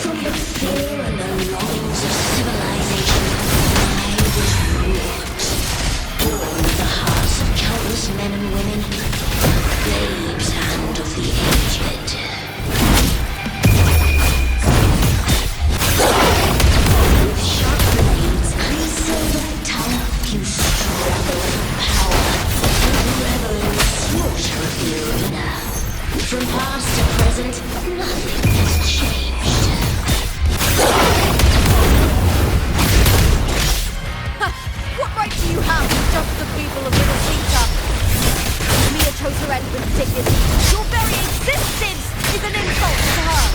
From the fear and the longings of civilization, I was wrought. Born with the hearts of countless men and women, Babe's hand of the aged. With sharp blades and silver tongue, you struggle for power, revel in the slaughter of the arena. From past to present, nothing has changed. What right do you have to judge the people of Little Peter? Mia chose her end with dignity. Your very existence is an insult to her.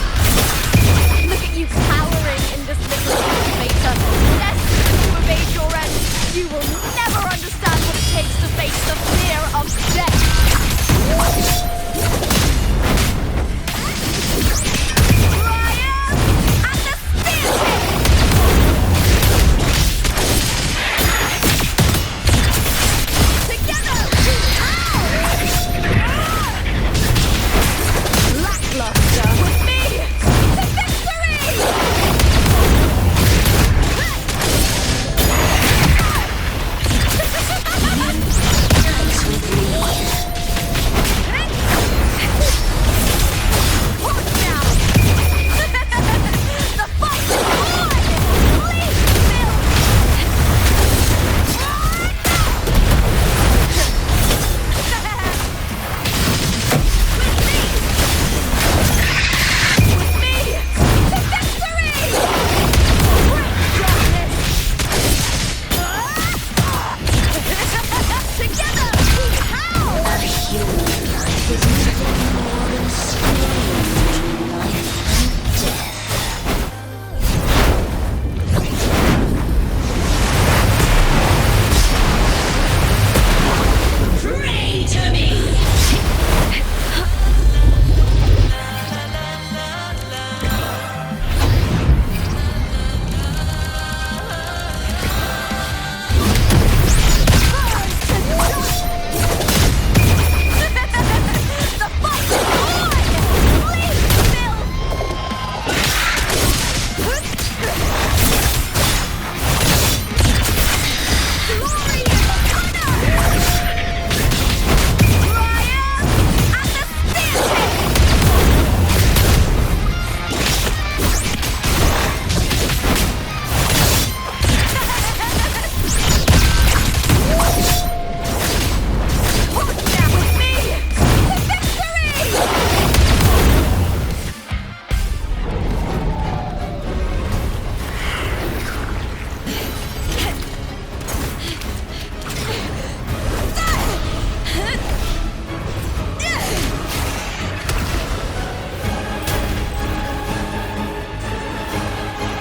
Look at you cowering in this little incubator. Destined to evade your end. You will never understand what it takes to face the fear of death.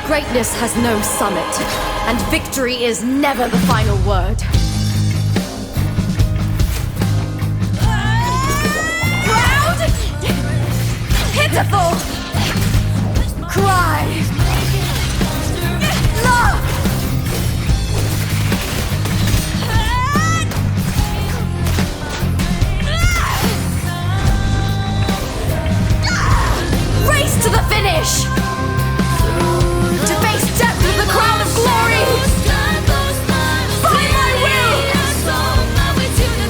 Greatness has no summit, and victory is never the final word. Proud! Pitiful! Cry! Love! Race to the finish! To face death with the crown of glory! By my will!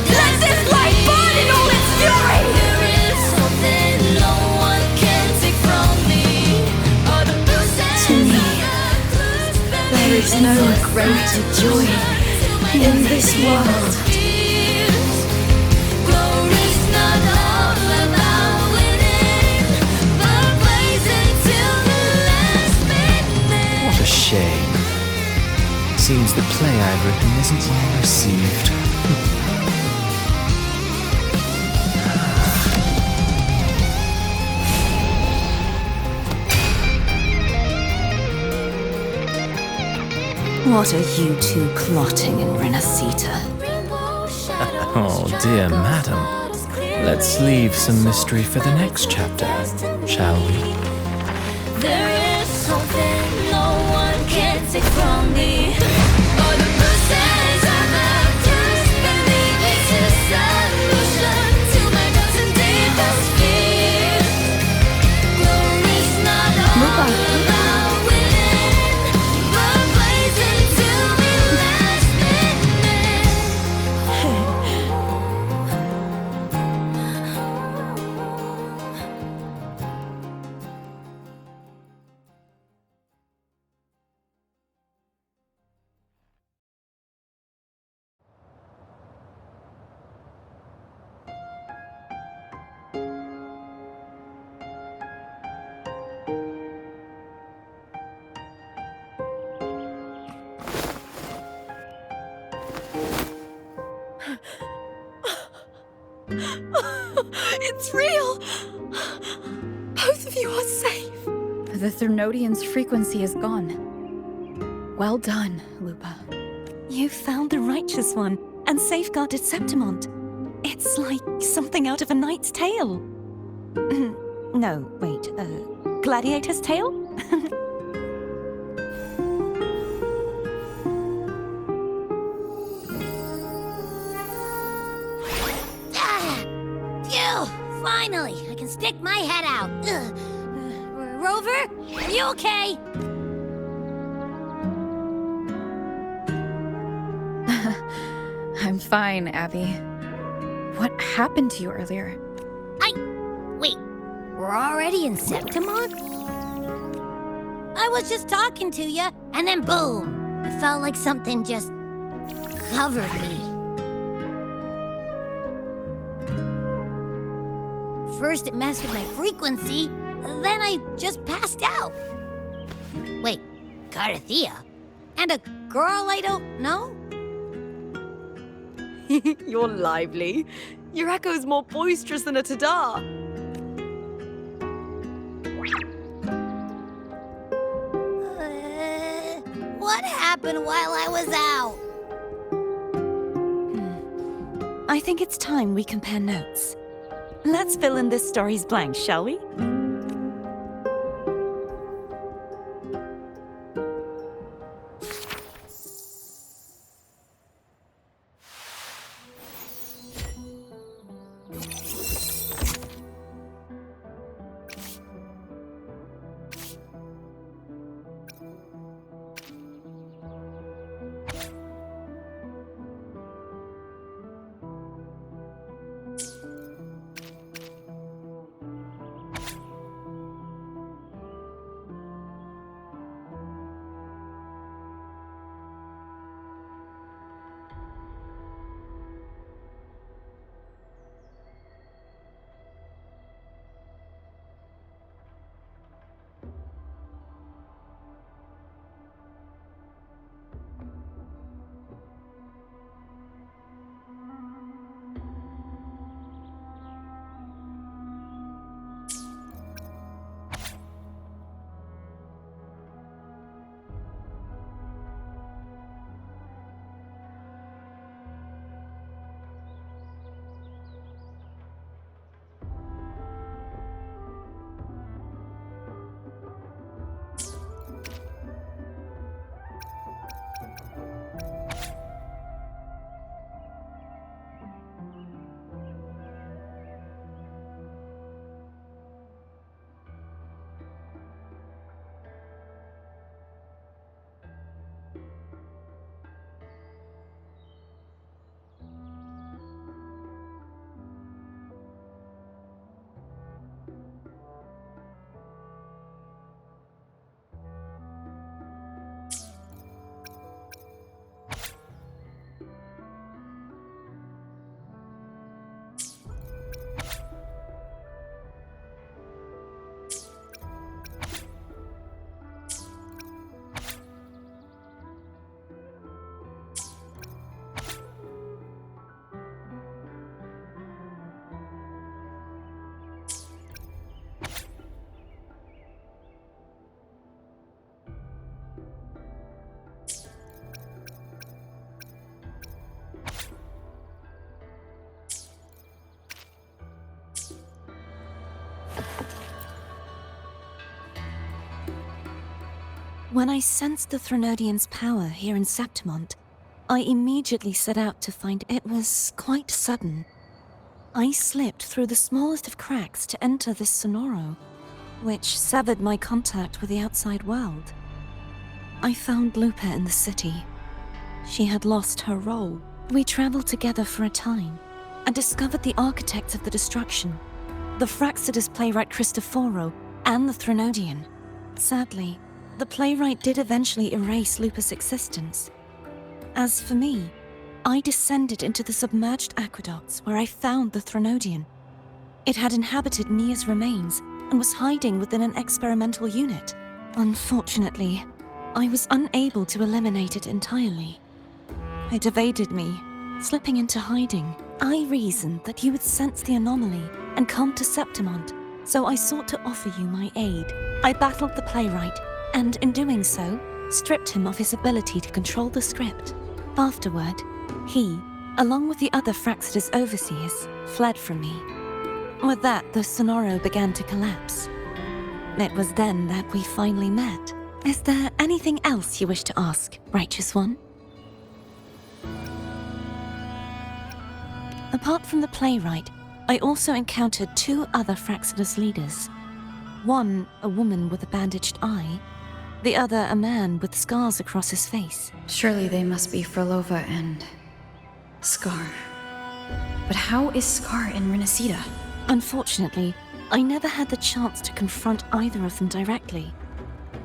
Let this light burn in all its fury! There is something no one can take from me. To me, there is no greater joy in this world. What a shame. Seems the play I've written isn't well received. What are you two plotting in Renacita? Oh dear madam. Let's leave some mystery for the next chapter, shall we? There is something no one can take from me. All the bruises I have just beneath this is solution to my doubts and deepest fears. Glory's not all Lupa. It's real! Both of you are safe. The Threnodian's frequency is gone. Well done, Lupa. You found the Righteous One and safeguarded Septimont. It's like something out of a knight's tale. No, wait, gladiator's tale? Phew! Finally, I can stick my head out. Rover, are you okay? I'm fine, Abby. What happened to you earlier? Wait, we're already in Septimont? I was just talking to you, and then boom! It felt like something just covered me. First it messed with my frequency, then I just passed out. Wait, Carthea? And a girl I don't know? You're lively. Your echo's more boisterous than a tada. What happened while I was out? I think it's time we compare notes. Let's fill in this story's blanks, shall we? When I sensed the Threnodian's power here in Septimont, I immediately set out to find it was quite sudden. I slipped through the smallest of cracks to enter this Sonoro, which severed my contact with the outside world. I found Lupa in the city. She had lost her role. We traveled together for a time and discovered the architects of the destruction, the Fraxidus playwright Cristoforo and the Threnodian. Sadly, the playwright did eventually erase Lupa's existence. As for me, I descended into the submerged aqueducts where I found the Threnodian. It had inhabited Nia's remains and was hiding within an experimental unit. Unfortunately, I was unable to eliminate it entirely. It evaded me, slipping into hiding. I reasoned that you would sense the anomaly and come to Septimont, so I sought to offer you my aid. I battled the playwright, and in doing so, stripped him of his ability to control the script. Afterward, he, along with the other Fraxidus overseers, fled from me. With that, the Sonoro began to collapse. It was then that we finally met. Is there anything else you wish to ask, Righteous One? Apart from the playwright, I also encountered 2 other Fraxidus leaders. One, a woman with a bandaged eye, the other a man with scars across his face. Surely they must be Frolova and Scar. But how is Scar in Renacida? Unfortunately, I never had the chance to confront either of them directly.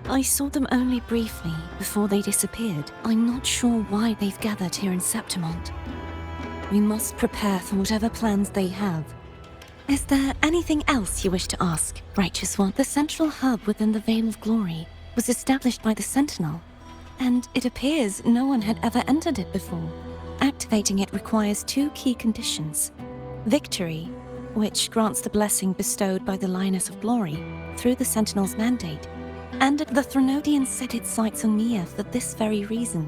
I saw them only briefly before they disappeared. I'm not sure why they've gathered here in Septimont. We must prepare for whatever plans they have. Is there anything else you wish to ask, Righteous One? The central hub within the Veil of Glory was established by the Sentinel, and it appears no one had ever entered it before. Activating it requires 2 key conditions. Victory, which grants the blessing bestowed by the Lioness of Glory through the Sentinel's mandate, and the Threnodian set its sights on Mia for this very reason,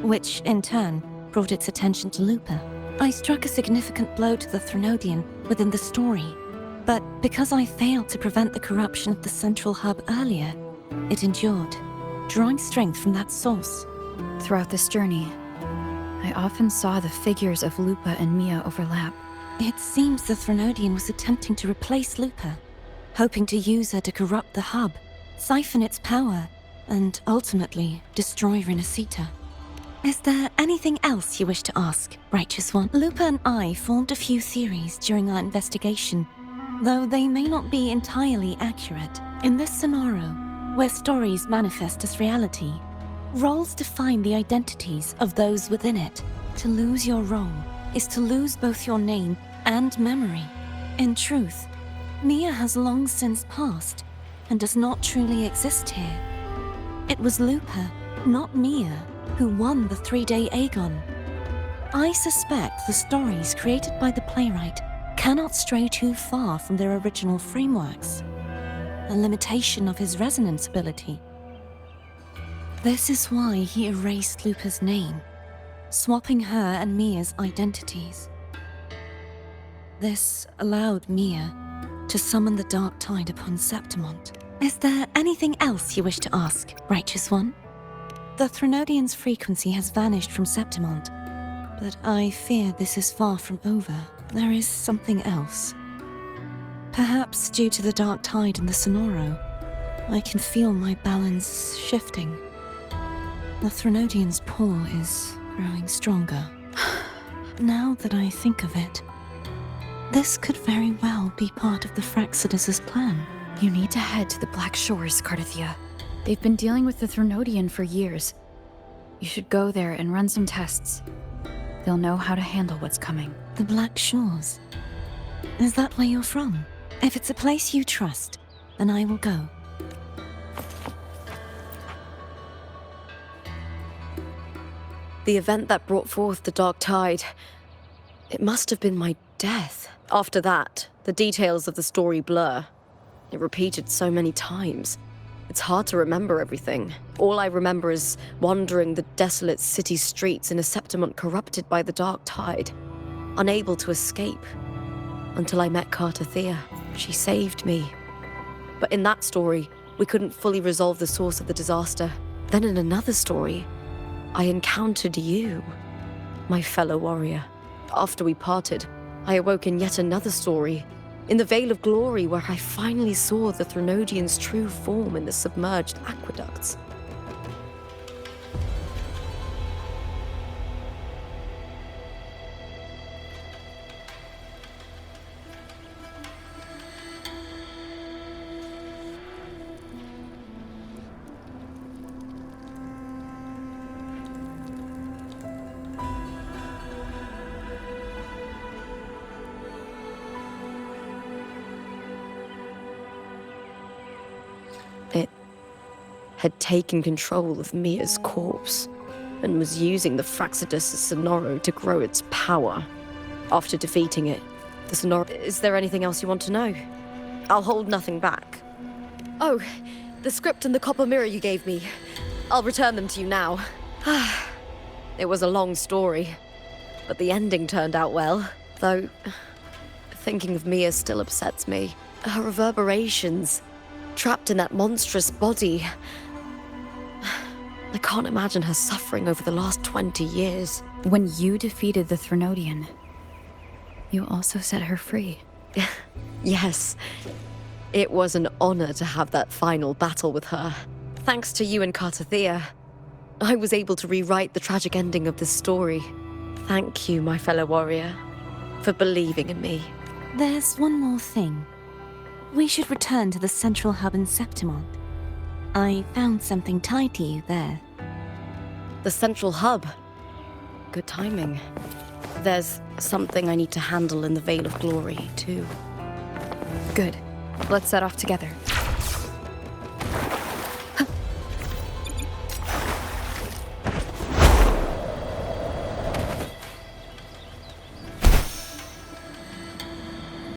which, in turn, brought its attention to Lupa. I struck a significant blow to the Threnodian within the story, but because I failed to prevent the corruption of the central hub earlier, it endured, drawing strength from that source. Throughout this journey, I often saw the figures of Lupa and Mia overlap. It seems the Threnodian was attempting to replace Lupa, hoping to use her to corrupt the hub, siphon its power, and ultimately destroy Renacita. Is there anything else you wish to ask, Righteous One? Lupa and I formed a few theories during our investigation, though they may not be entirely accurate. In this Sonoro, where stories manifest as reality, roles define the identities of those within it. To lose your role is to lose both your name and memory. In truth, Mia has long since passed and does not truly exist here. It was Lupa, not Mia, who won the 3-day Aegon. I suspect the stories created by the playwright cannot stray too far from their original frameworks, a limitation of his resonance ability. This is why he erased Lupa's name, swapping her and Mia's identities. This allowed Mia to summon the Dark Tide upon Septimont. Is there anything else you wish to ask, Righteous One? The Threnodian's frequency has vanished from Septimont, but I fear this is far from over. There is something else. Perhaps due to the Dark Tide in the Sonoro, I can feel my balance shifting. The Threnodian's pull is growing stronger. Now that I think of it, this could very well be part of the Fraxidus' plan. You need to head to the Black Shores, Cardathia. They've been dealing with the Threnodian for years. You should go there and run some tests. They'll know how to handle what's coming. The Black Shores? Is that where you're from? If it's a place you trust, then I will go. The event that brought forth the Dark Tide, it must have been my death. After that, the details of the story blur. It repeated so many times. It's hard to remember everything. All I remember is wandering the desolate city streets in a Septimont corrupted by the Dark Tide, unable to escape, until I met Cardathia. She saved me. But in that story, we couldn't fully resolve the source of the disaster. Then in another story, I encountered you, my fellow warrior. After we parted, I awoke in yet another story, in the Veil of Glory, where I finally saw the Threnodian's true form in the submerged aqueducts. It had taken control of Mia's corpse and was using the Fraxidus' Sonoro to grow its power. After defeating it, the sonor. Is there anything else you want to know? I'll hold nothing back. Oh, the script and the copper mirror you gave me. I'll return them to you now. It was a long story, but the ending turned out well. Though, thinking of Mia still upsets me. Her reverberations, trapped in that monstrous body. I can't imagine her suffering over the last 20 years. When you defeated the Threnodian, you also set her free. Yes. It was an honor to have that final battle with her. Thanks to you and Cartathea, I was able to rewrite the tragic ending of this story. Thank you, my fellow warrior, for believing in me. There's one more thing. We should return to the central hub in Septimont. I found something tied to you there. The central hub. Good timing. There's something I need to handle in the Veil of Glory, too. Good. Let's set off together.